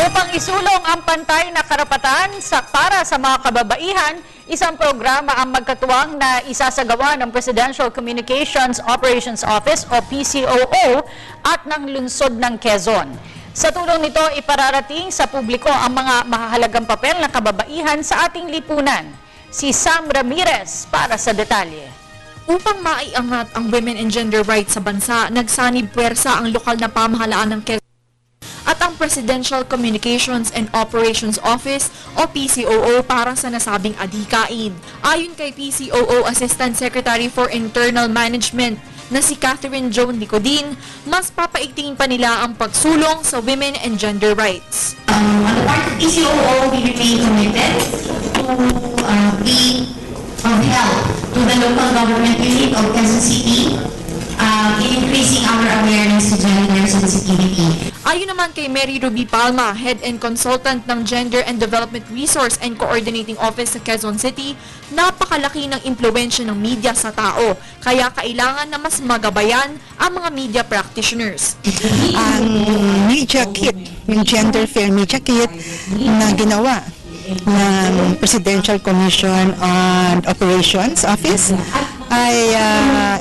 Upang isulong ang pantay na karapatan para sa mga kababaihan, isang programa ang magkatuwang na isasagawa ng Presidential Communications Operations Office o PCOO at ng lungsod ng Quezon. Sa tulong nito, ipararating sa publiko ang mga mahahalagang papel ng kababaihan sa ating lipunan. Si Sam Ramirez para sa detalye. Upang maiangat ang women and gender rights sa bansa, nagsanib puwersa ang lokal na pamahalaan ng Quezon at ang Presidential Communications and Operations Office o PCOO para sa nasabing adhikain. Ayon kay PCOO Assistant Secretary for Internal Management na si Catherine Joan Licodin, mas papaigtingin pa nila ang pagsulong sa women and gender rights. On the part of PCOO, we remain committed to be of help to the local government unit of Quezon City in increasing our awareness to gender sensitivity. Ayon naman kay Mary Ruby Palma, Head and Consultant ng Gender and Development Resource and Coordinating Office sa Quezon City, napakalaki ng impluwensya ng media sa tao, kaya kailangan na mas magabayan ang mga media practitioners. Ang media kit, yung gender fair media kit na ginawa ng Presidential Commission on Operations Office ay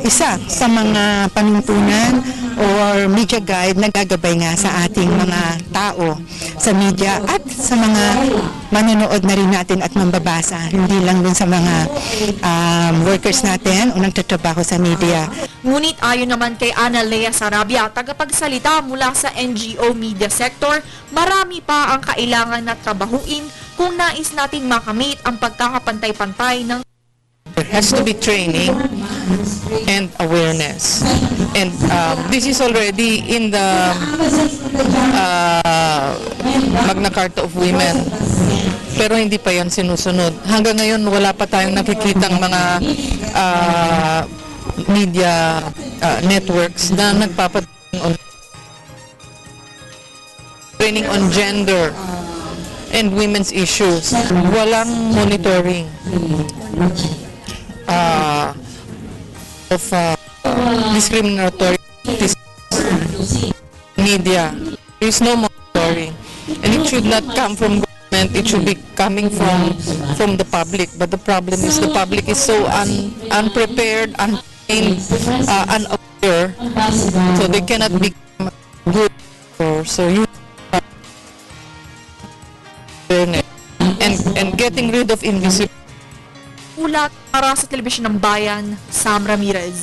isa sa mga panuntunan or media guide na gagabay nga sa ating mga tao sa media at sa mga manonood na rin natin at mambabasa, hindi lang dun sa mga workers natin o nagtatrabaho sa media. Ngunit ayon naman kay Ana Lea Sarabia, tagapagsalita mula sa NGO media sector, marami pa ang kailangan na trabahuin kung nais nating makamit ang pagkakapantay-pantay ng There has to be training and awareness, and this is already in the Magna Carta of Women, pero hindi pa yan sinusunod. Hanggang ngayon wala pa tayong nakikitang mga media networks na training on gender and women's issues. Walang monitoring of discriminatory media. There is no monitoring, and it should not come from government. It should be coming from the public. But the problem is the public is so unprepared, untrained, unaware, so they cannot become good. So you and getting rid of invisible. ulat para sa Telebisyon ng Bayan, Sam Ramirez.